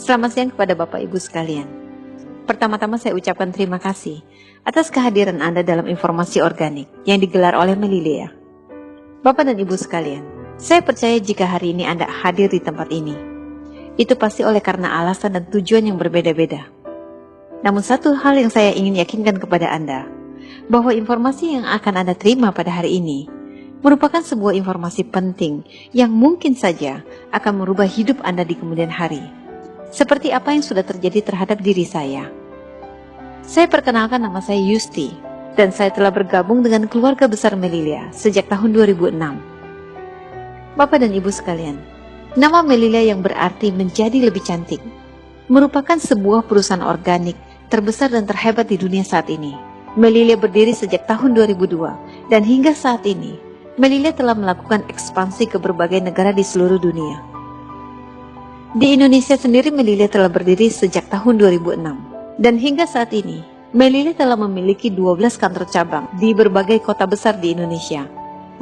Selamat siang kepada Bapak Ibu sekalian. Pertama-tama saya ucapkan terima kasih atas kehadiran Anda dalam informasi organik yang digelar oleh Melilea. Bapak dan Ibu sekalian, saya percaya jika hari ini Anda hadir di tempat ini, itu pasti oleh karena alasan dan tujuan yang berbeda-beda. Namun satu hal yang saya ingin yakinkan kepada Anda, bahwa informasi yang akan Anda terima pada hari ini merupakan sebuah informasi penting yang mungkin saja akan merubah hidup Anda di kemudian hari. Seperti apa yang sudah terjadi terhadap diri saya. Saya perkenalkan, nama saya Yusti, dan saya telah bergabung dengan keluarga besar Melilea sejak tahun 2006. Bapak dan Ibu sekalian, nama Melilea yang berarti menjadi lebih cantik, merupakan sebuah perusahaan organik terbesar dan terhebat di dunia saat ini. Melilea berdiri sejak tahun 2002, dan hingga saat ini, Melilea telah melakukan ekspansi ke berbagai negara di seluruh dunia. Di Indonesia sendiri Melilea telah berdiri sejak tahun 2006 dan hingga saat ini Melilea telah memiliki 12 kantor cabang di berbagai kota besar di Indonesia,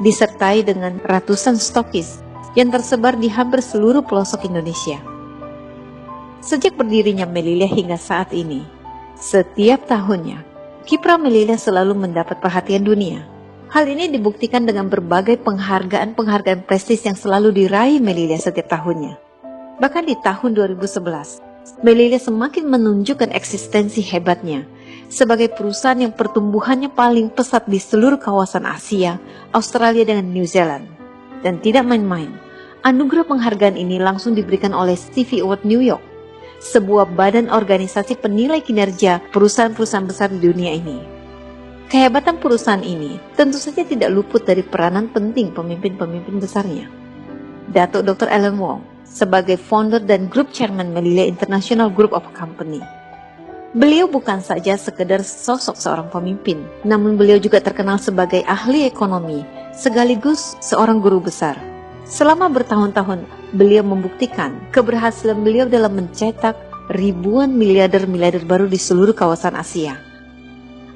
disertai dengan ratusan stokis yang tersebar di hampir seluruh pelosok Indonesia. Sejak berdirinya Melilea hingga saat ini, setiap tahunnya kiprah Melilea selalu mendapat perhatian dunia. Hal ini dibuktikan dengan berbagai penghargaan prestis yang selalu diraih Melilea setiap tahunnya. Bahkan di tahun 2011, Melilea semakin menunjukkan eksistensi hebatnya sebagai perusahaan yang pertumbuhannya paling pesat di seluruh kawasan Asia, Australia, dan New Zealand. Dan tidak main-main, anugerah penghargaan ini langsung diberikan oleh Stevie Award New York, sebuah badan organisasi penilai kinerja perusahaan-perusahaan besar di dunia ini. Kehebatan perusahaan ini tentu saja tidak luput dari peranan penting pemimpin-pemimpin besarnya. Datuk Dr. Alan Wong sebagai founder dan group chairman Melilea International Group of Company. Beliau bukan saja sekedar sosok seorang pemimpin, namun beliau juga terkenal sebagai ahli ekonomi, sekaligus seorang guru besar. Selama bertahun-tahun, beliau membuktikan keberhasilan beliau dalam mencetak ribuan miliarder baru di seluruh kawasan Asia.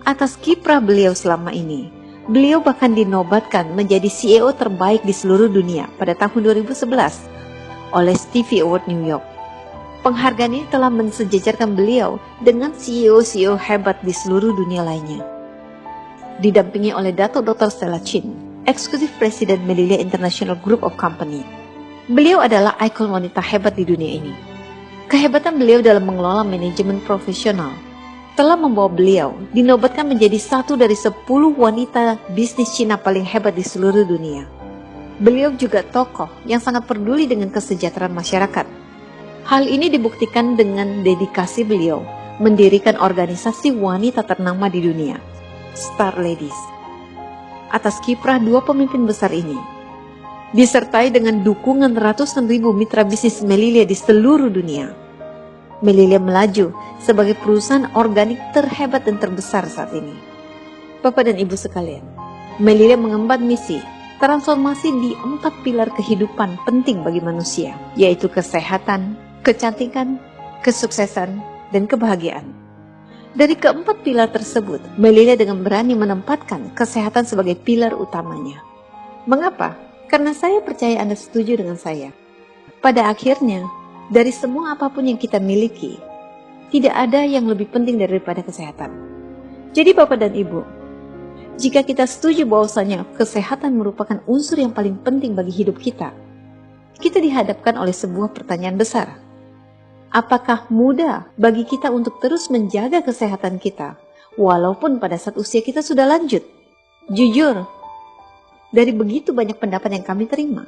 Atas kiprah beliau selama ini, beliau bahkan dinobatkan menjadi CEO terbaik di seluruh dunia pada tahun 2011 oleh Stevie Award New York. Penghargaan ini telah mensejajarkan beliau dengan CEO-CEO hebat di seluruh dunia lainnya. Didampingi oleh Datuk Dr. Stella Chin, Eksekutif Presiden Melilea International Group of Company. Beliau adalah ikon wanita hebat di dunia ini. Kehebatan beliau dalam mengelola manajemen profesional telah membawa beliau dinobatkan menjadi satu dari 10 wanita bisnis Cina paling hebat di seluruh dunia. Beliau juga tokoh yang sangat peduli dengan kesejahteraan masyarakat. Hal ini dibuktikan dengan dedikasi beliau mendirikan organisasi wanita ternama di dunia, Star Ladies. Atas kiprah dua pemimpin besar ini, disertai dengan dukungan ratusan ribu mitra bisnis Melilea di seluruh dunia, Melilea melaju sebagai perusahaan organik terhebat dan terbesar saat ini. Bapak dan Ibu sekalian, Melilea mengemban misi transformasi di 4 pilar kehidupan penting bagi manusia, yaitu kesehatan, kecantikan, kesuksesan, dan kebahagiaan. Dari keempat pilar tersebut, Melilea dengan berani menempatkan kesehatan sebagai pilar utamanya. Mengapa? Karena saya percaya Anda setuju dengan saya. Pada akhirnya, dari semua apapun yang kita miliki, tidak ada yang lebih penting daripada kesehatan. Jadi Bapak dan Ibu, jika kita setuju bahwasanya kesehatan merupakan unsur yang paling penting bagi hidup kita, kita dihadapkan oleh sebuah pertanyaan besar. Apakah mudah bagi kita untuk terus menjaga kesehatan kita, walaupun pada saat usia kita sudah lanjut? Jujur, dari begitu banyak pendapat yang kami terima,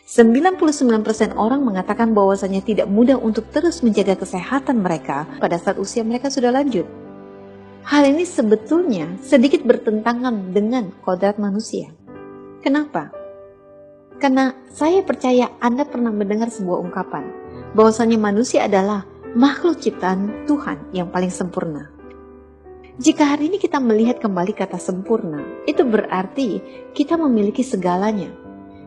99% orang mengatakan bahwasanya tidak mudah untuk terus menjaga kesehatan mereka pada saat usia mereka sudah lanjut. Hal ini sebetulnya sedikit bertentangan dengan kodrat manusia. Kenapa? Karena saya percaya Anda pernah mendengar sebuah ungkapan, bahwasanya manusia adalah makhluk ciptaan Tuhan yang paling sempurna. Jika hari ini kita melihat kembali kata sempurna, itu berarti kita memiliki segalanya.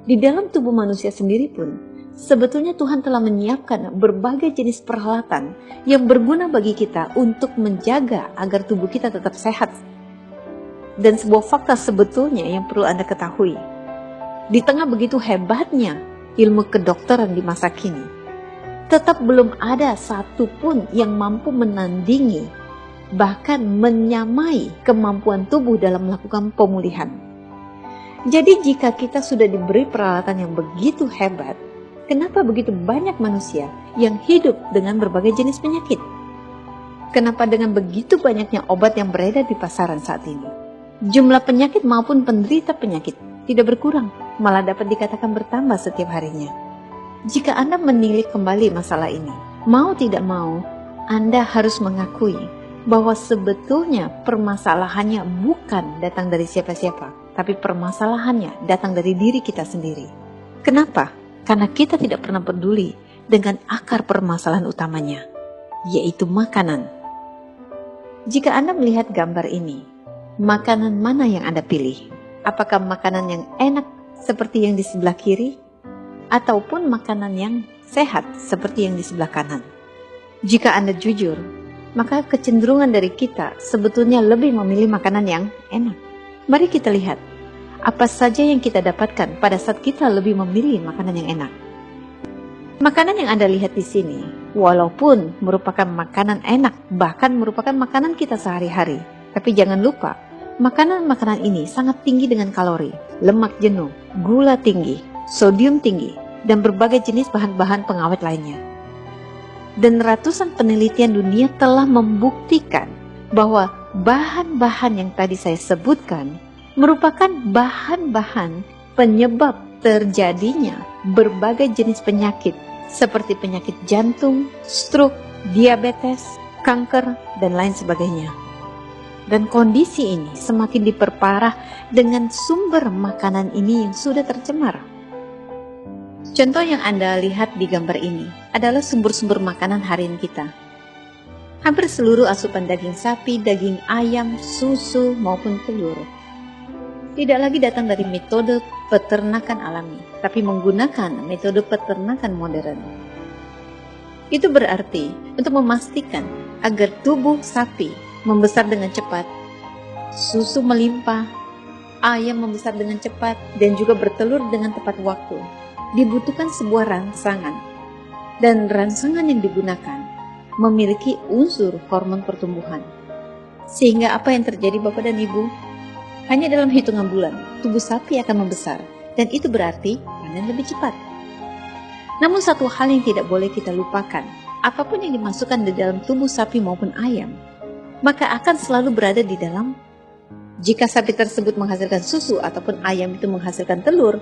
Di dalam tubuh manusia sendiri pun, sebetulnya Tuhan telah menyiapkan berbagai jenis peralatan yang berguna bagi kita untuk menjaga agar tubuh kita tetap sehat. Dan sebuah fakta sebetulnya yang perlu Anda ketahui, di tengah begitu hebatnya ilmu kedokteran di masa kini, tetap belum ada satupun yang mampu menandingi, bahkan menyamai kemampuan tubuh dalam melakukan pemulihan. Jadi jika kita sudah diberi peralatan yang begitu hebat, kenapa begitu banyak manusia yang hidup dengan berbagai jenis penyakit? Kenapa dengan begitu banyaknya obat yang beredar di pasaran saat ini, jumlah penyakit maupun penderita penyakit tidak berkurang, malah dapat dikatakan bertambah setiap harinya? Jika Anda menilik kembali masalah ini, mau tidak mau, Anda harus mengakui bahwa sebetulnya permasalahannya bukan datang dari siapa-siapa, tapi permasalahannya datang dari diri kita sendiri. Kenapa? Karena kita tidak pernah peduli dengan akar permasalahan utamanya, yaitu makanan. Jika Anda melihat gambar ini, makanan mana yang Anda pilih? Apakah makanan yang enak seperti yang di sebelah kiri, ataupun makanan yang sehat seperti yang di sebelah kanan? Jika Anda jujur, maka kecenderungan dari kita sebetulnya lebih memilih makanan yang enak. Mari kita lihat apa saja yang kita dapatkan pada saat kita lebih memilih makanan yang enak. Makanan yang Anda lihat di sini, walaupun merupakan makanan enak, bahkan merupakan makanan kita sehari-hari, tapi jangan lupa, makanan-makanan ini sangat tinggi dengan kalori, lemak jenuh, gula tinggi, sodium tinggi, dan berbagai jenis bahan-bahan pengawet lainnya. Dan ratusan penelitian dunia telah membuktikan bahwa bahan-bahan yang tadi saya sebutkan merupakan bahan-bahan penyebab terjadinya berbagai jenis penyakit seperti penyakit jantung, stroke, diabetes, kanker, dan lain sebagainya. Dan kondisi ini semakin diperparah dengan sumber makanan ini yang sudah tercemar. Contoh yang Anda lihat di gambar ini adalah sumber-sumber makanan harian kita. Hampir seluruh asupan daging sapi, daging ayam, susu, maupun telur tidak lagi datang dari metode peternakan alami, tapi menggunakan metode peternakan modern. Itu berarti untuk memastikan agar tubuh sapi membesar dengan cepat, susu melimpah, ayam membesar dengan cepat, dan juga bertelur dengan tepat waktu, dibutuhkan sebuah rangsangan. Dan rangsangan yang digunakan memiliki unsur hormon pertumbuhan. Sehingga apa yang terjadi Bapak dan Ibu? Hanya dalam hitungan bulan, tubuh sapi akan membesar, dan itu berarti panen lebih cepat. Namun satu hal yang tidak boleh kita lupakan, apapun yang dimasukkan di dalam tubuh sapi maupun ayam, maka akan selalu berada di dalam. Jika sapi tersebut menghasilkan susu ataupun ayam itu menghasilkan telur,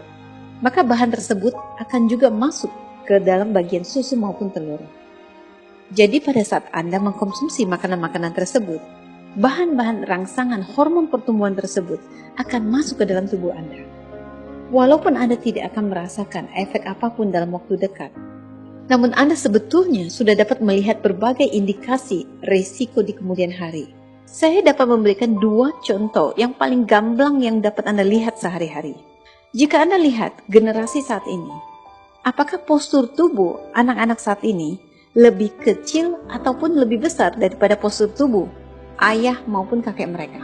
maka bahan tersebut akan juga masuk ke dalam bagian susu maupun telur. Jadi pada saat Anda mengkonsumsi makanan-makanan tersebut, bahan-bahan rangsangan hormon pertumbuhan tersebut akan masuk ke dalam tubuh Anda. Walaupun Anda tidak akan merasakan efek apapun dalam waktu dekat, namun Anda sebetulnya sudah dapat melihat berbagai indikasi risiko di kemudian hari. Saya dapat memberikan 2 contoh yang paling gamblang yang dapat Anda lihat sehari-hari. Jika Anda lihat generasi saat ini, apakah postur tubuh anak-anak saat ini lebih kecil ataupun lebih besar daripada postur tubuh ayah maupun kakek mereka?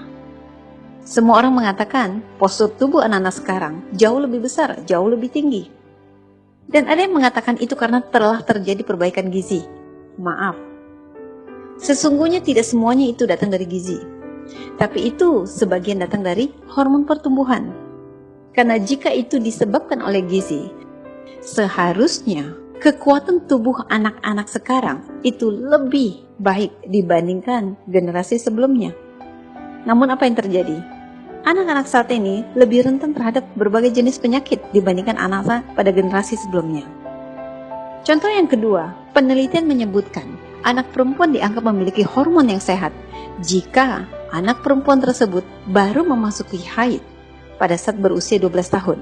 Semua orang mengatakan postur tubuh anak-anak sekarang jauh lebih besar, jauh lebih tinggi. Dan ada yang mengatakan itu karena telah terjadi perbaikan gizi. Maaf, sesungguhnya tidak semuanya itu datang dari gizi, tapi itu sebagian datang dari hormon pertumbuhan. Karena jika itu disebabkan oleh gizi, seharusnya kekuatan tubuh anak-anak sekarang itu lebih baik dibandingkan generasi sebelumnya. Namun apa yang terjadi? Anak-anak saat ini lebih rentan terhadap berbagai jenis penyakit dibandingkan anak pada generasi sebelumnya. Contoh yang kedua, penelitian menyebutkan anak perempuan dianggap memiliki hormon yang sehat jika anak perempuan tersebut baru memasuki haid pada saat berusia 12 tahun.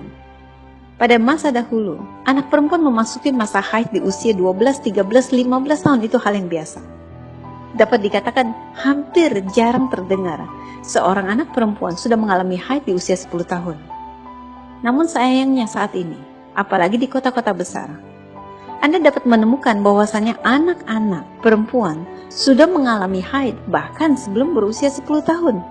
Pada masa dahulu, anak perempuan memasuki masa haid di usia 12, 13, 15 tahun itu hal yang biasa. Dapat dikatakan hampir jarang terdengar seorang anak perempuan sudah mengalami haid di usia 10 tahun. Namun sayangnya saat ini, apalagi di kota-kota besar, Anda dapat menemukan bahwasannya anak-anak perempuan sudah mengalami haid bahkan sebelum berusia 10 tahun.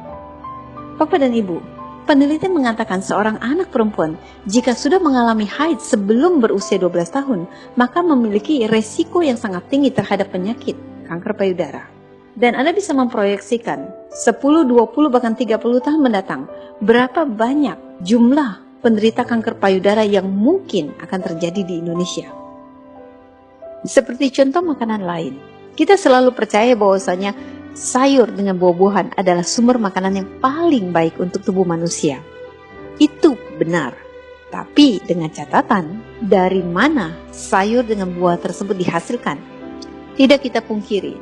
Bapak dan Ibu, Penelitian mengatakan seorang anak perempuan jika sudah mengalami haid sebelum berusia 12 tahun, maka memiliki resiko yang sangat tinggi terhadap penyakit kanker payudara. Dan Anda bisa memproyeksikan 10, 20, bahkan 30 tahun mendatang, berapa banyak jumlah penderita kanker payudara yang mungkin akan terjadi di Indonesia. Seperti contoh makanan lain, kita selalu percaya bahwasanya sayur dengan buah-buahan adalah sumber makanan yang paling baik untuk tubuh manusia. Itu benar. Tapi dengan catatan, dari mana sayur dengan buah tersebut dihasilkan? Tidak kita pungkiri,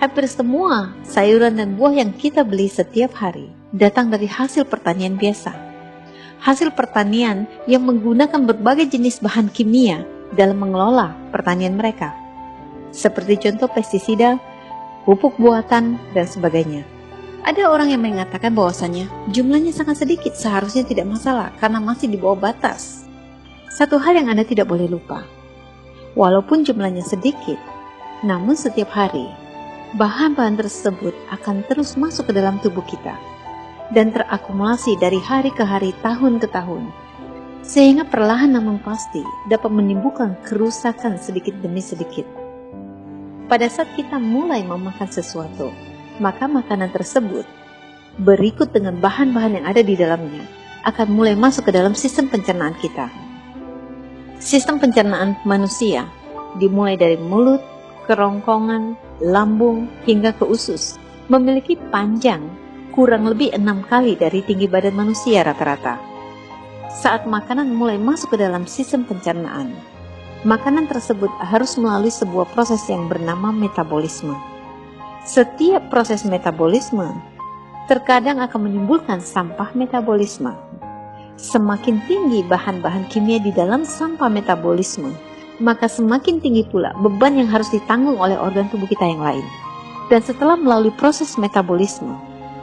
hampir semua sayuran dan buah yang kita beli setiap hari datang dari hasil pertanian biasa. Hasil pertanian yang menggunakan berbagai jenis bahan kimia dalam mengelola pertanian mereka. Seperti contoh pestisida, pupuk buatan, dan sebagainya. Ada orang yang mengatakan bahwasanya jumlahnya sangat sedikit, seharusnya tidak masalah karena masih di bawah batas. Satu hal yang Anda tidak boleh lupa, walaupun jumlahnya sedikit, namun setiap hari bahan-bahan tersebut akan terus masuk ke dalam tubuh kita dan terakumulasi dari hari ke hari, tahun ke tahun, sehingga perlahan namun pasti dapat menimbulkan kerusakan sedikit demi sedikit. Pada saat kita mulai memakan sesuatu, maka makanan tersebut berikut dengan bahan-bahan yang ada di dalamnya akan mulai masuk ke dalam sistem pencernaan kita. Sistem pencernaan manusia dimulai dari mulut, kerongkongan, lambung, hingga ke usus, memiliki panjang kurang lebih 6 kali dari tinggi badan manusia rata-rata. Saat makanan mulai masuk ke dalam sistem pencernaan, makanan tersebut harus melalui sebuah proses yang bernama metabolisme. Setiap proses metabolisme terkadang akan menimbulkan sampah metabolisme. Semakin tinggi bahan-bahan kimia di dalam sampah metabolisme, maka semakin tinggi pula beban yang harus ditanggung oleh organ tubuh kita yang lain. Dan setelah melalui proses metabolisme,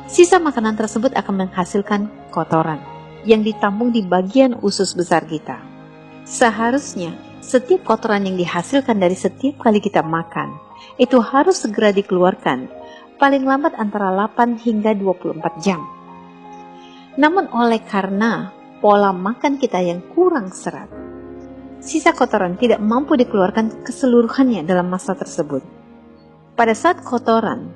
sisa makanan tersebut akan menghasilkan kotoran yang ditampung di bagian usus besar kita. Seharusnya setiap kotoran yang dihasilkan dari setiap kali kita makan, itu harus segera dikeluarkan, paling lambat antara 8 hingga 24 jam. Namun oleh karena pola makan kita yang kurang serat, sisa kotoran tidak mampu dikeluarkan keseluruhannya dalam masa tersebut. Pada saat kotoran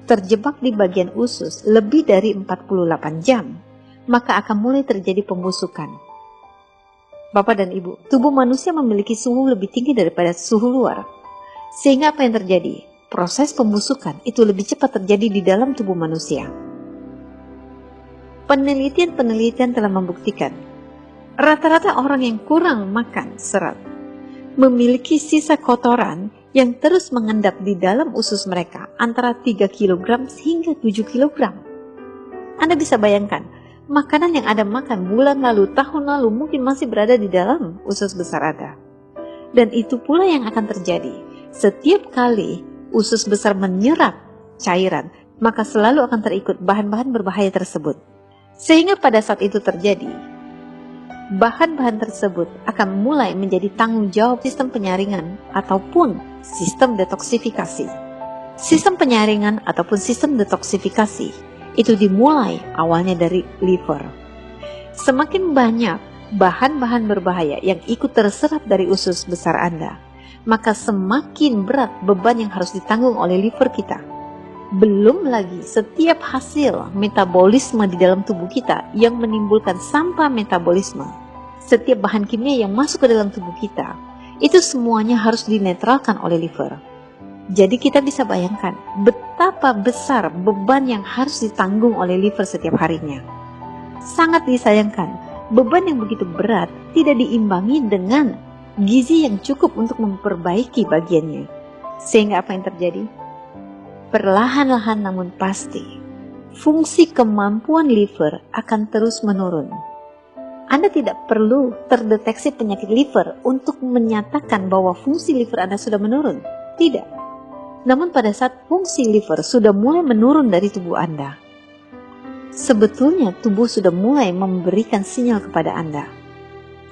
terjebak di bagian usus lebih dari 48 jam, maka akan mulai terjadi pembusukan. Bapak dan Ibu, tubuh manusia memiliki suhu lebih tinggi daripada suhu luar. Sehingga apa yang terjadi? Proses pembusukan itu lebih cepat terjadi di dalam tubuh manusia. Penelitian telah membuktikan, rata-rata orang yang kurang makan serat memiliki sisa kotoran yang terus mengendap di dalam usus mereka antara 3 kg hingga 7 kg. Anda bisa bayangkan, makanan yang Anda makan bulan lalu, tahun lalu mungkin masih berada di dalam usus besar Anda. Dan itu pula yang akan terjadi. Setiap kali usus besar menyerap cairan, maka selalu akan terikut bahan-bahan berbahaya tersebut. Sehingga pada saat itu terjadi, bahan-bahan tersebut akan mulai menjadi tanggung jawab sistem penyaringan ataupun sistem detoksifikasi. Sistem penyaringan ataupun sistem detoksifikasi itu dimulai awalnya dari liver. Semakin banyak bahan-bahan berbahaya yang ikut terserap dari usus besar Anda, maka semakin berat beban yang harus ditanggung oleh liver kita. Belum lagi setiap hasil metabolisme di dalam tubuh kita yang menimbulkan sampah metabolisme. Setiap bahan kimia yang masuk ke dalam tubuh kita, itu semuanya harus dinetralkan oleh liver. Jadi kita bisa bayangkan betapa besar beban yang harus ditanggung oleh liver setiap harinya. Sangat disayangkan, beban yang begitu berat tidak diimbangi dengan gizi yang cukup untuk memperbaiki bagiannya. Sehingga apa yang terjadi? Perlahan-lahan namun pasti, fungsi kemampuan liver akan terus menurun. Anda tidak perlu terdeteksi penyakit liver untuk menyatakan bahwa fungsi liver Anda sudah menurun. Tidak. Namun pada saat fungsi liver sudah mulai menurun dari tubuh Anda, sebetulnya tubuh sudah mulai memberikan sinyal kepada Anda.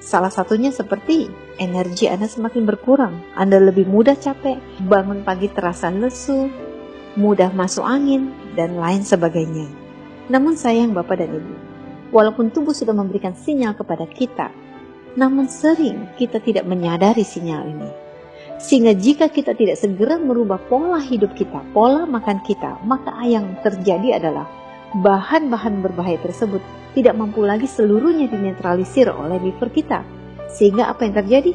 Salah satunya seperti energi Anda semakin berkurang, Anda lebih mudah capek, bangun pagi terasa lesu, mudah masuk angin, dan lain sebagainya. Namun sayang Bapak dan Ibu, walaupun tubuh sudah memberikan sinyal kepada kita, namun sering kita tidak menyadari sinyal ini. Sehingga jika kita tidak segera merubah pola hidup kita, pola makan kita, maka yang terjadi adalah bahan-bahan berbahaya tersebut tidak mampu lagi seluruhnya dinetralisir oleh liver kita. Sehingga apa yang terjadi?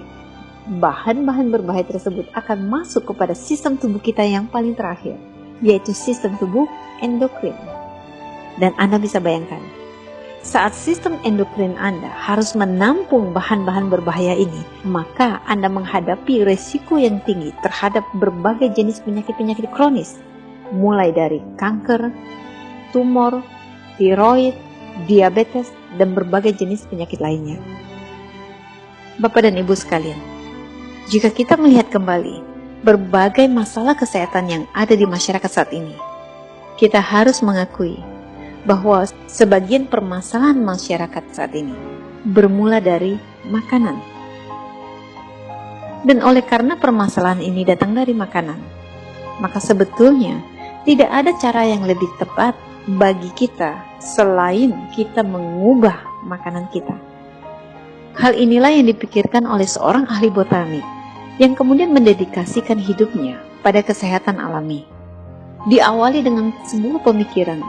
Bahan-bahan berbahaya tersebut akan masuk kepada sistem tubuh kita yang paling terakhir, yaitu sistem tubuh endokrin. Dan Anda bisa bayangkan, saat sistem endokrin Anda harus menampung bahan-bahan berbahaya ini, maka Anda menghadapi resiko yang tinggi terhadap berbagai jenis penyakit-penyakit kronis, mulai dari kanker, tumor, tiroid, diabetes, dan berbagai jenis penyakit lainnya. Bapak dan Ibu sekalian, jika kita melihat kembali berbagai masalah kesehatan yang ada di masyarakat saat ini, kita harus mengakui bahwa sebagian permasalahan masyarakat saat ini bermula dari makanan. Dan oleh karena permasalahan ini datang dari makanan, maka sebetulnya tidak ada cara yang lebih tepat bagi kita selain kita mengubah makanan kita. Hal inilah yang dipikirkan oleh seorang ahli botanik yang kemudian mendedikasikan hidupnya pada kesehatan alami. Diawali dengan sebuah pemikiran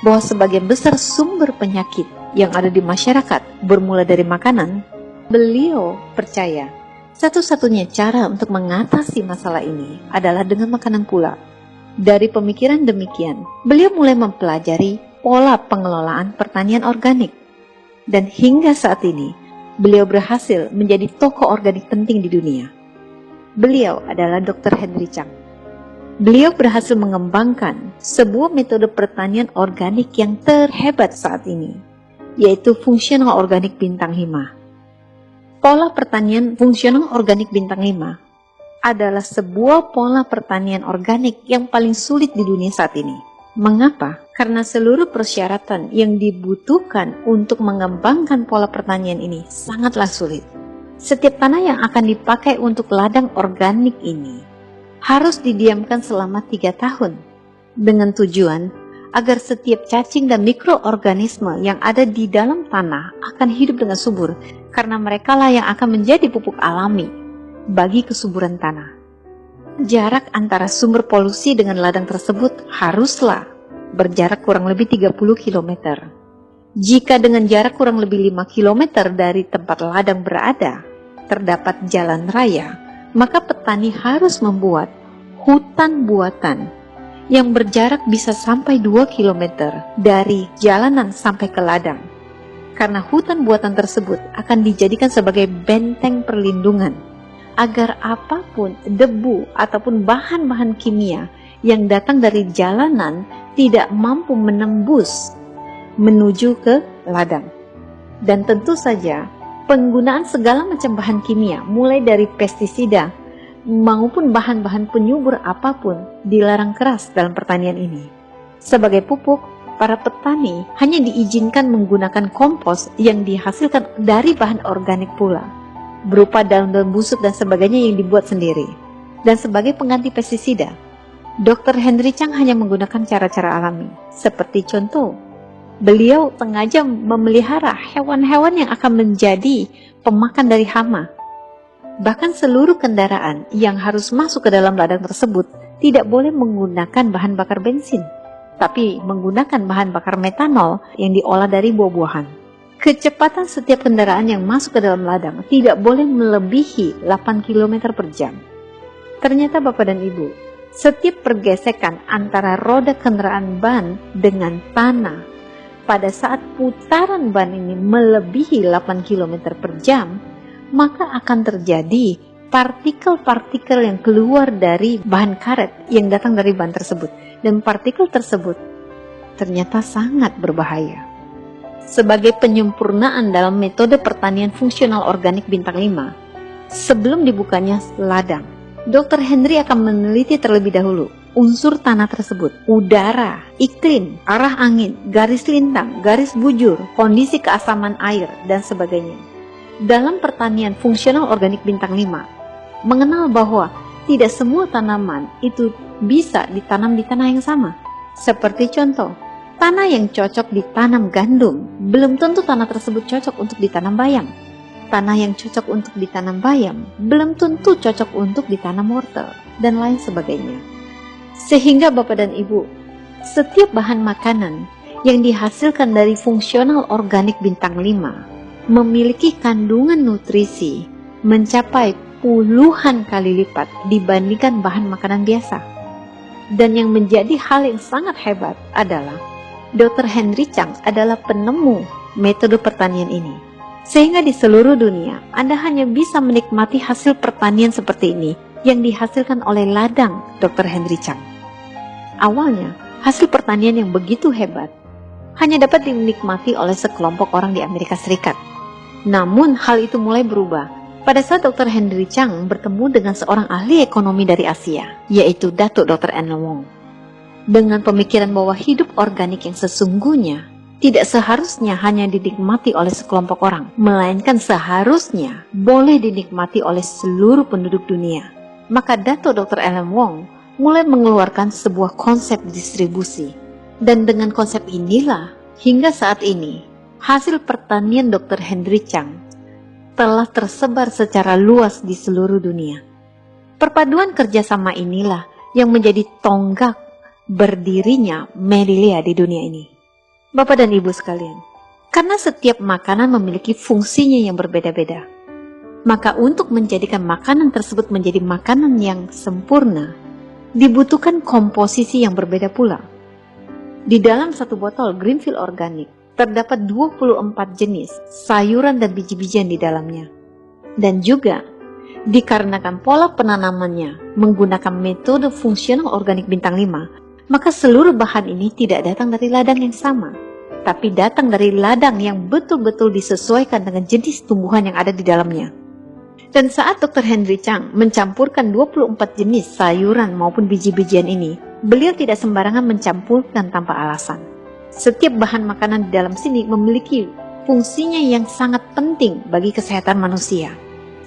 bahwa sebagian besar sumber penyakit yang ada di masyarakat bermula dari makanan. Beliau percaya satu-satunya cara untuk mengatasi masalah ini adalah dengan makanan pula. Dari pemikiran demikian, beliau mulai mempelajari pola pengelolaan pertanian organik. Dan hingga saat ini, beliau berhasil menjadi tokoh organik penting di dunia. Beliau adalah Dr. Henry Chang. Beliau berhasil mengembangkan sebuah metode pertanian organik yang terhebat saat ini, yaitu fungsional organik bintang 5. Pola pertanian fungsional organik bintang 5 adalah sebuah pola pertanian organik yang paling sulit di dunia saat ini. Mengapa? Karena seluruh persyaratan yang dibutuhkan untuk mengembangkan pola pertanian ini sangatlah sulit. Setiap tanah yang akan dipakai untuk ladang organik ini harus didiamkan selama 3 tahun dengan tujuan agar setiap cacing dan mikroorganisme yang ada di dalam tanah akan hidup dengan subur, karena merekalah yang akan menjadi pupuk alami bagi kesuburan tanah. Jarak antara sumber polusi dengan ladang tersebut haruslah berjarak kurang lebih 30 km. Jika dengan jarak kurang lebih 5 km dari tempat ladang berada terdapat jalan raya, maka petani harus membuat hutan buatan yang berjarak bisa sampai 2 km dari jalanan sampai ke ladang. Karena hutan buatan tersebut akan dijadikan sebagai benteng perlindungan agar apapun debu ataupun bahan-bahan kimia yang datang dari jalanan tidak mampu menembus menuju ke ladang. Dan tentu saja penggunaan segala macam bahan kimia, mulai dari pestisida maupun bahan-bahan penyubur apapun, dilarang keras dalam pertanian ini. Sebagai pupuk, para petani hanya diizinkan menggunakan kompos yang dihasilkan dari bahan organik pula, berupa daun-daun busuk dan sebagainya yang dibuat sendiri. Dan sebagai pengganti pestisida, Dr. Henry Chang hanya menggunakan cara-cara alami. Seperti contoh, beliau sengaja memelihara hewan-hewan yang akan menjadi pemakan dari hama. Bahkan seluruh kendaraan yang harus masuk ke dalam ladang tersebut tidak boleh menggunakan bahan bakar bensin, tapi menggunakan bahan bakar metanol yang diolah dari buah-buahan. Kecepatan setiap kendaraan yang masuk ke dalam ladang tidak boleh melebihi 8 km per jam. Ternyata Bapak dan Ibu, setiap pergesekan antara roda kendaraan ban dengan tanah pada saat putaran ban ini melebihi 8 km per jam, maka akan terjadi partikel-partikel yang keluar dari bahan karet yang datang dari ban tersebut. Dan partikel tersebut ternyata sangat berbahaya. Sebagai penyempurnaan dalam metode pertanian fungsional organik bintang 5, sebelum dibukanya ladang, Dr. Henry akan meneliti terlebih dahulu unsur tanah tersebut, udara, iklim, arah angin, garis lintang, garis bujur, kondisi keasaman air, dan sebagainya. Dalam pertanian fungsional organik bintang 5, mengenal bahwa tidak semua tanaman itu bisa ditanam di tanah yang sama. Seperti contoh, Tanah yang cocok ditanam gandum, belum tentu tanah tersebut cocok untuk ditanam bayam. Tanah yang cocok untuk ditanam bayam, belum tentu cocok untuk ditanam wortel, dan lain sebagainya. Sehingga Bapak dan Ibu, setiap bahan makanan yang dihasilkan dari fungsional organik bintang 5 memiliki kandungan nutrisi mencapai puluhan kali lipat dibandingkan bahan makanan biasa. Dan yang menjadi hal yang sangat hebat adalah Dr. Henry Chang adalah penemu metode pertanian ini. Sehingga di seluruh dunia, Anda hanya bisa menikmati hasil pertanian seperti ini yang dihasilkan oleh ladang Dr. Henry Chang. Awalnya, hasil pertanian yang begitu hebat hanya dapat dinikmati oleh sekelompok orang di Amerika Serikat. Namun, hal itu mulai berubah pada saat Dr. Henry Chang bertemu dengan seorang ahli ekonomi dari Asia, yaitu Datuk Dr. Alan Wong. Dengan pemikiran bahwa hidup organik yang sesungguhnya tidak seharusnya hanya dinikmati oleh sekelompok orang, melainkan seharusnya boleh dinikmati oleh seluruh penduduk dunia. Maka Datuk Dr. Alan Wong mulai mengeluarkan sebuah konsep distribusi. Dan dengan konsep inilah, hingga saat ini, hasil pertanian Dr. Henry Chang telah tersebar secara luas di seluruh dunia. Perpaduan kerjasama inilah yang menjadi tonggak berdirinya Melilea di dunia ini. Bapak dan Ibu sekalian, karena setiap makanan memiliki fungsinya yang berbeda-beda, maka untuk menjadikan makanan tersebut menjadi makanan yang sempurna, dibutuhkan komposisi yang berbeda pula. Di dalam satu botol Greenfield Organic, terdapat 24 jenis sayuran dan biji-bijian di dalamnya. Dan juga, dikarenakan pola penanamannya menggunakan metode fungsional organik bintang 5, maka seluruh bahan ini tidak datang dari ladang yang sama, tapi datang dari ladang yang betul-betul disesuaikan dengan jenis tumbuhan yang ada di dalamnya. Dan saat Dr. Henry Chang mencampurkan 24 jenis sayuran maupun biji-bijian ini, beliau tidak sembarangan mencampurkan tanpa alasan. Setiap bahan makanan di dalam sini memiliki fungsinya yang sangat penting bagi kesehatan manusia.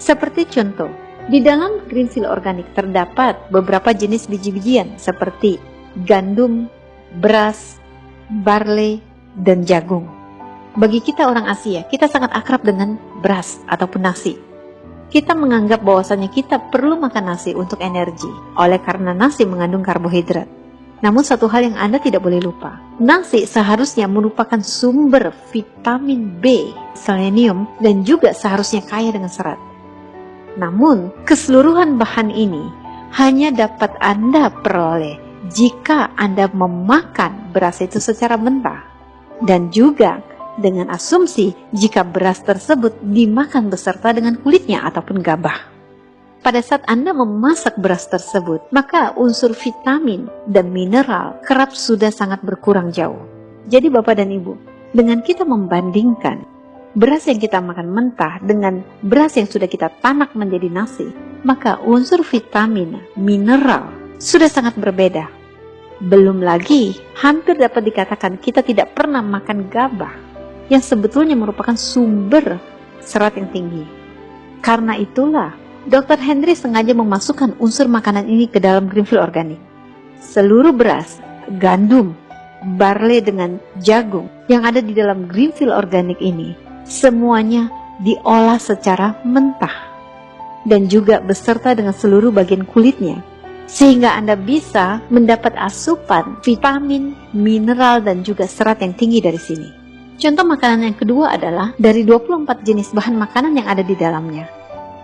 Seperti contoh, di dalam Greenfield Organic terdapat beberapa jenis biji-bijian seperti gandum, beras, barley, dan jagung. Bagi kita orang Asia, kita sangat akrab dengan beras ataupun nasi. Kita menganggap bahwasanya kita perlu makan nasi untuk energi, oleh karena nasi mengandung karbohidrat. Namun satu hal yang Anda tidak boleh lupa, nasi seharusnya merupakan sumber vitamin B, selenium, dan juga seharusnya kaya dengan serat. Namun, keseluruhan bahan ini hanya dapat Anda peroleh jika Anda memakan beras itu secara mentah, dan juga dengan asumsi jika beras tersebut dimakan beserta dengan kulitnya ataupun gabah. Pada saat Anda memasak beras tersebut, maka unsur vitamin dan mineral kerap sudah sangat berkurang jauh. Jadi Bapak dan Ibu, dengan kita membandingkan beras yang kita makan mentah dengan beras yang sudah kita tanak menjadi nasi, maka unsur vitamin, mineral sudah sangat berbeda. Belum lagi, hampir dapat dikatakan kita tidak pernah makan gabah, yang sebetulnya merupakan sumber serat yang tinggi. Karena itulah, Dr. Henry sengaja memasukkan unsur makanan ini ke dalam Greenfield Organic. Seluruh beras, gandum, barley dengan jagung yang ada di dalam Greenfield Organic ini, semuanya diolah secara mentah. Dan juga beserta dengan seluruh bagian kulitnya, sehingga Anda bisa mendapat asupan vitamin, mineral, dan juga serat yang tinggi dari sini. Contoh makanan yang kedua adalah dari 24 jenis bahan makanan yang ada di dalamnya.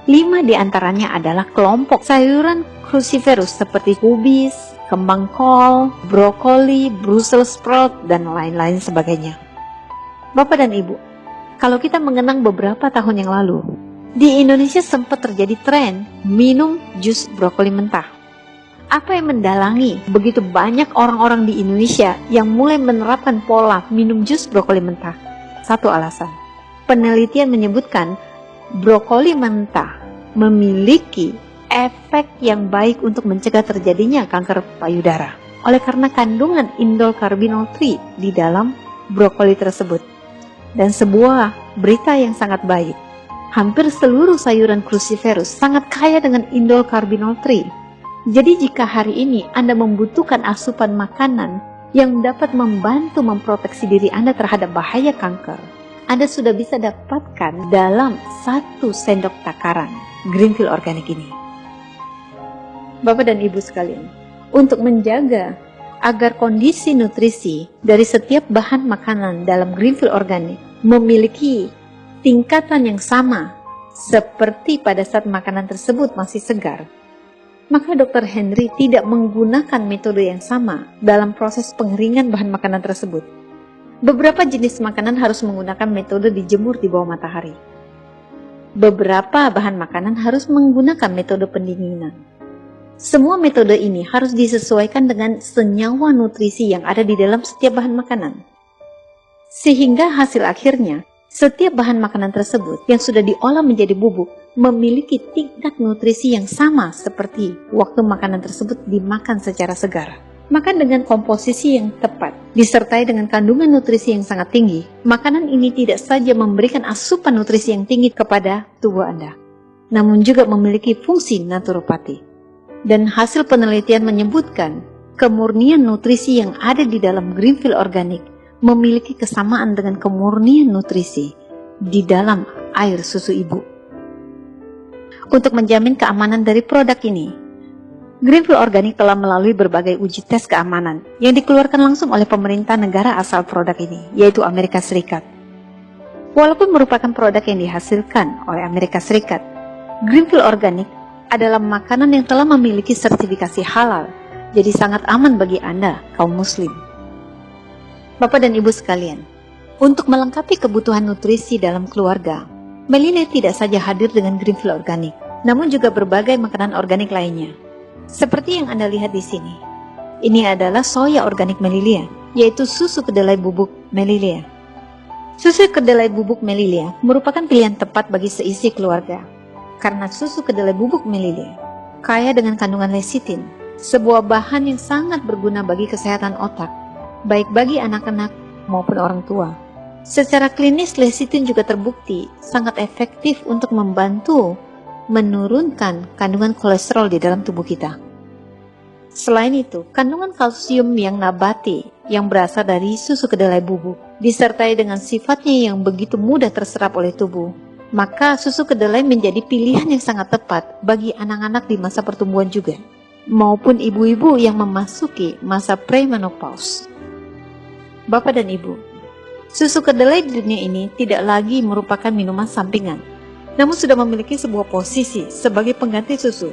5 diantaranya adalah kelompok sayuran cruciferous seperti kubis, kembang kol, brokoli, Brussels sprout, dan lain-lain sebagainya. Bapak dan Ibu, kalau kita mengenang beberapa tahun yang lalu, di Indonesia sempat terjadi tren minum jus brokoli mentah. Apa yang mendalangi begitu banyak orang-orang di Indonesia yang mulai menerapkan pola minum jus brokoli mentah? Satu alasan, penelitian menyebutkan brokoli mentah memiliki efek yang baik untuk mencegah terjadinya kanker payudara oleh karena kandungan indol carbinol 3 di dalam brokoli tersebut. Dan sebuah berita yang sangat baik, hampir seluruh sayuran cruciferous sangat kaya dengan indol carbinol 3. Jadi jika hari ini Anda membutuhkan asupan makanan yang dapat membantu memproteksi diri Anda terhadap bahaya kanker, Anda sudah bisa dapatkan dalam 1 sendok takaran Greenfield Organic ini. Bapak dan Ibu sekalian, untuk menjaga agar kondisi nutrisi dari setiap bahan makanan dalam Greenfield Organic memiliki tingkatan yang sama seperti pada saat makanan tersebut masih segar, maka Dr. Henry tidak menggunakan metode yang sama dalam proses pengeringan bahan makanan tersebut. Beberapa jenis makanan harus menggunakan metode dijemur di bawah matahari. Beberapa bahan makanan harus menggunakan metode pendinginan. Semua metode ini harus disesuaikan dengan senyawa nutrisi yang ada di dalam setiap bahan makanan. Sehingga hasil akhirnya, setiap bahan makanan tersebut yang sudah diolah menjadi bubuk memiliki tingkat nutrisi yang sama seperti waktu makanan tersebut dimakan secara segar. Maka dengan komposisi yang tepat, disertai dengan kandungan nutrisi yang sangat tinggi, makanan ini tidak saja memberikan asupan nutrisi yang tinggi kepada tubuh Anda, namun juga memiliki fungsi naturopati. Dan hasil penelitian menyebutkan kemurnian nutrisi yang ada di dalam Greenfield Organic memiliki kesamaan dengan kemurnian nutrisi di dalam air susu ibu. Untuk menjamin keamanan dari produk ini, Greenfield Organic telah melalui berbagai uji tes keamanan yang dikeluarkan langsung oleh pemerintah negara asal produk ini, yaitu Amerika Serikat. Walaupun merupakan produk yang dihasilkan oleh Amerika Serikat, Greenfield Organic adalah makanan yang telah memiliki sertifikasi halal, jadi sangat aman bagi Anda, kaum muslim. Bapak dan Ibu sekalian, untuk melengkapi kebutuhan nutrisi dalam keluarga, Melile tidak saja hadir dengan Greenfield Organic, namun juga berbagai makanan organik lainnya. Seperti yang Anda lihat di sini, ini adalah soya organik Melilea, yaitu susu kedelai bubuk Melilea. Susu kedelai bubuk Melilea merupakan pilihan tepat bagi seisi keluarga, karena susu kedelai bubuk Melilea kaya dengan kandungan lecithin, sebuah bahan yang sangat berguna bagi kesehatan otak, baik bagi anak-anak maupun orang tua. Secara klinis, lecithin juga terbukti sangat efektif untuk membantu menurunkan kandungan kolesterol di dalam tubuh kita. Selain itu, kandungan kalsium yang nabati yang berasal dari susu kedelai bubuk disertai dengan sifatnya yang begitu mudah terserap oleh tubuh, maka susu kedelai menjadi pilihan yang sangat tepat bagi anak-anak di masa pertumbuhan juga, maupun ibu-ibu yang memasuki masa premenopause. Bapak dan Ibu, susu kedelai di dunia ini tidak lagi merupakan minuman sampingan, namun sudah memiliki sebuah posisi sebagai pengganti susu.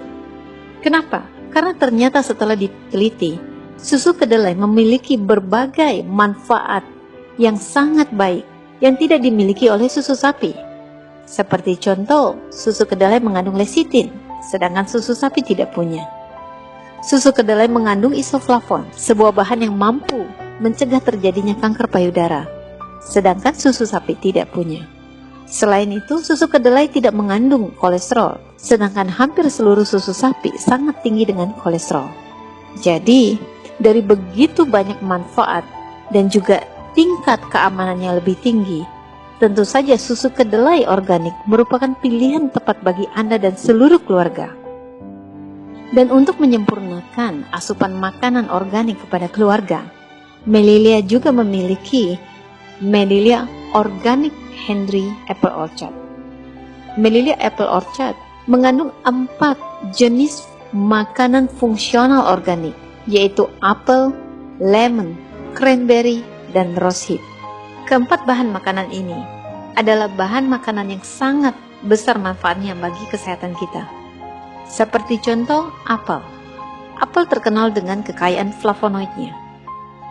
Kenapa? Karena ternyata setelah diteliti, susu kedelai memiliki berbagai manfaat yang sangat baik yang tidak dimiliki oleh susu sapi. Seperti contoh, susu kedelai mengandung lecithin, sedangkan susu sapi tidak punya. Susu kedelai mengandung isoflavon, sebuah bahan yang mampu mencegah terjadinya kanker payudara, sedangkan susu sapi tidak punya. Selain itu, susu kedelai tidak mengandung kolesterol, sedangkan hampir seluruh susu sapi sangat tinggi dengan kolesterol. Jadi, dari begitu banyak manfaat dan juga tingkat keamanannya lebih tinggi, tentu saja susu kedelai organik merupakan pilihan tepat bagi Anda dan seluruh keluarga. Dan untuk menyempurnakan asupan makanan organik kepada keluarga, Melilea juga memiliki Melilea Organic Henry Apple Orchard. Melilea Apple Orchard mengandung 4 jenis makanan fungsional organik, yaitu apel, lemon, cranberry, dan rosehip. Keempat bahan makanan ini adalah bahan makanan yang sangat besar manfaatnya bagi kesehatan kita. Seperti contoh apel. Apel terkenal dengan kekayaan flavonoidnya,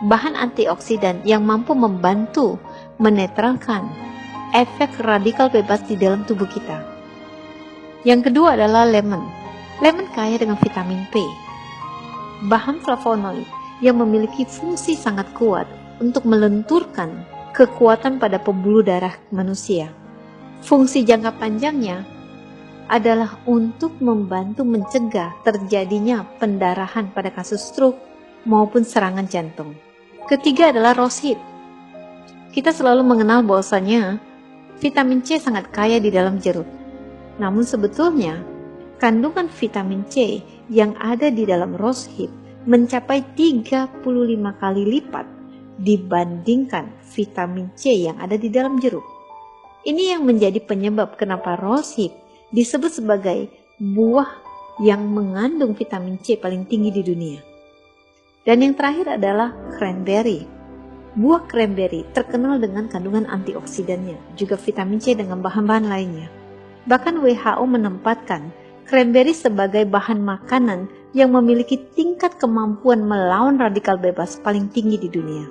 bahan antioksidan yang mampu membantu menetralkan efek radikal bebas di dalam tubuh kita. Yang kedua adalah lemon. Lemon kaya dengan vitamin P, bahan flavonoid yang memiliki fungsi sangat kuat untuk melenturkan kekuatan pada pembuluh darah manusia. Fungsi jangka panjangnya adalah untuk membantu mencegah terjadinya pendarahan pada kasus stroke maupun serangan jantung. Ketiga adalah rosehip. Kita selalu mengenal bahwasanya vitamin C sangat kaya di dalam jeruk. Namun sebetulnya kandungan vitamin C yang ada di dalam rosehip mencapai 35 kali lipat dibandingkan vitamin C yang ada di dalam jeruk. Ini yang menjadi penyebab kenapa rosehip disebut sebagai buah yang mengandung vitamin C paling tinggi di dunia. Dan yang terakhir adalah cranberry. Buah cranberry terkenal dengan kandungan antioksidannya, juga vitamin C dengan bahan-bahan lainnya. Bahkan WHO menempatkan cranberry sebagai bahan makanan yang memiliki tingkat kemampuan melawan radikal bebas paling tinggi di dunia.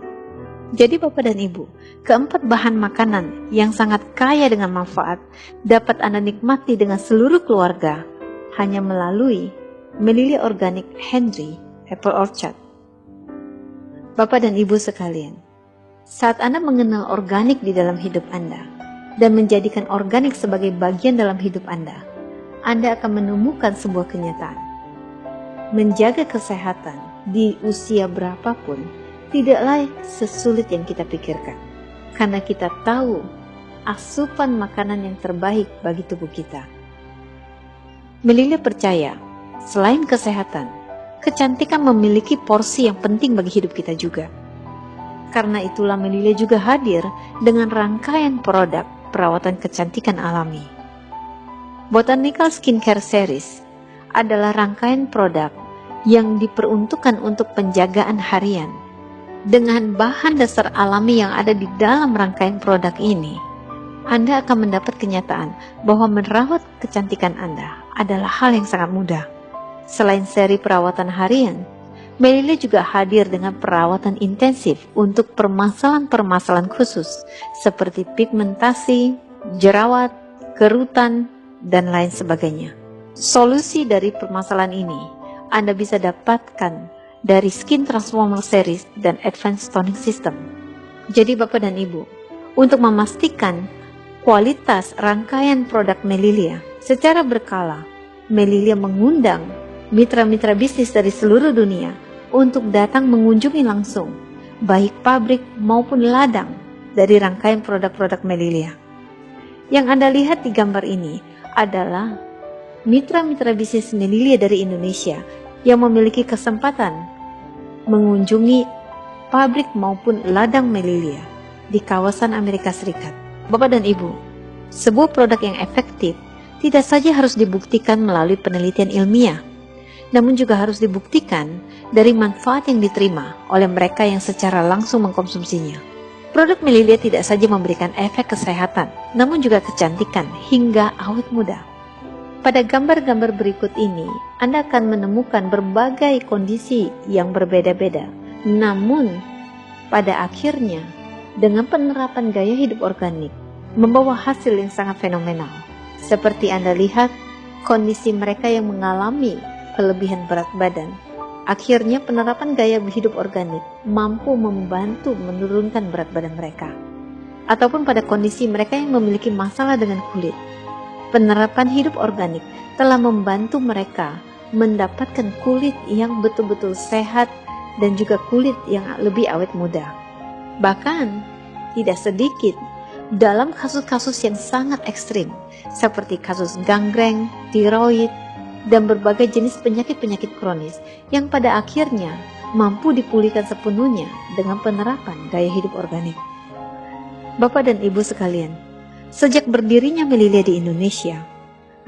Jadi Bapak dan Ibu, keempat bahan makanan yang sangat kaya dengan manfaat dapat Anda nikmati dengan seluruh keluarga hanya melalui Melilia Organic Henry Apple Orchard. Bapak dan Ibu sekalian, saat Anda mengenal organik di dalam hidup Anda dan menjadikan organik sebagai bagian dalam hidup Anda akan menemukan sebuah kenyataan. Menjaga kesehatan di usia berapapun tidaklah sesulit yang kita pikirkan, karena kita tahu asupan makanan yang terbaik bagi tubuh kita. Melilia percaya, selain kesehatan, kecantikan memiliki porsi yang penting bagi hidup kita juga. Karena itulah Melilia juga hadir dengan rangkaian produk perawatan kecantikan alami. Botanical Skincare Series adalah rangkaian produk yang diperuntukkan untuk penjagaan harian. Dengan bahan dasar alami yang ada di dalam rangkaian produk ini, Anda akan mendapat kenyataan bahwa merawat kecantikan Anda adalah hal yang sangat mudah. Selain seri perawatan harian, Melilia juga hadir dengan perawatan intensif untuk permasalahan-permasalahan khusus seperti pigmentasi, jerawat, kerutan, dan lain sebagainya. Solusi dari permasalahan ini Anda bisa dapatkan dari Skin Transformer Series dan Advanced Toning System. Jadi Bapak dan Ibu, untuk memastikan kualitas rangkaian produk Melilia secara berkala, Melilia mengundang mitra-mitra bisnis dari seluruh dunia untuk datang mengunjungi langsung baik pabrik maupun ladang dari rangkaian produk-produk Melilia. Yang Anda lihat di gambar ini adalah mitra-mitra bisnis Melilia dari Indonesia yang memiliki kesempatan mengunjungi pabrik maupun ladang Melilia di kawasan Amerika Serikat. Bapak dan Ibu, sebuah produk yang efektif tidak saja harus dibuktikan melalui penelitian ilmiah, namun juga harus dibuktikan dari manfaat yang diterima oleh mereka yang secara langsung mengkonsumsinya. Produk Melilia tidak saja memberikan efek kesehatan, namun juga kecantikan hingga awet muda. Pada gambar-gambar berikut ini, Anda akan menemukan berbagai kondisi yang berbeda-beda. Namun, pada akhirnya, dengan penerapan gaya hidup organik, membawa hasil yang sangat fenomenal. Seperti Anda lihat, kondisi mereka yang mengalami kelebihan berat badan. Akhirnya, penerapan gaya hidup organik mampu membantu menurunkan berat badan mereka. Ataupun pada kondisi mereka yang memiliki masalah dengan kulit, penerapan hidup organik telah membantu mereka mendapatkan kulit yang betul-betul sehat dan juga kulit yang lebih awet muda. Bahkan, tidak sedikit dalam kasus-kasus yang sangat ekstrim, seperti kasus gangreng, tiroid, dan berbagai jenis penyakit-penyakit kronis yang pada akhirnya mampu dipulihkan sepenuhnya dengan penerapan gaya hidup organik. Bapak dan Ibu sekalian, sejak berdirinya Melilia di Indonesia,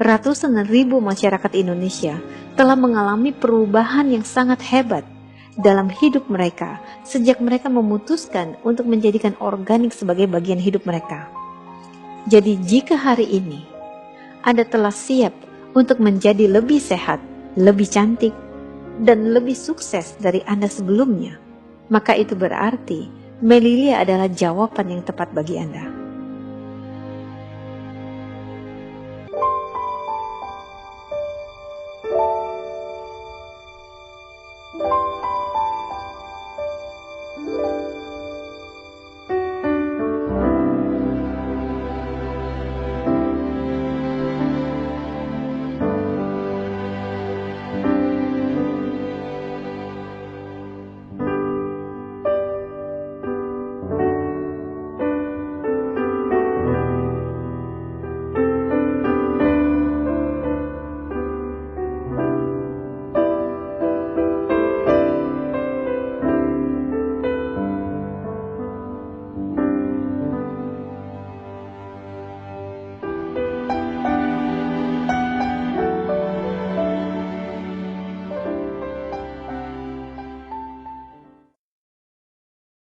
ratusan ribu masyarakat Indonesia telah mengalami perubahan yang sangat hebat dalam hidup mereka sejak mereka memutuskan untuk menjadikan organik sebagai bagian hidup mereka. Jadi jika hari ini Anda telah siap untuk menjadi lebih sehat, lebih cantik, dan lebih sukses dari Anda sebelumnya, maka itu berarti Melilia adalah jawaban yang tepat bagi Anda.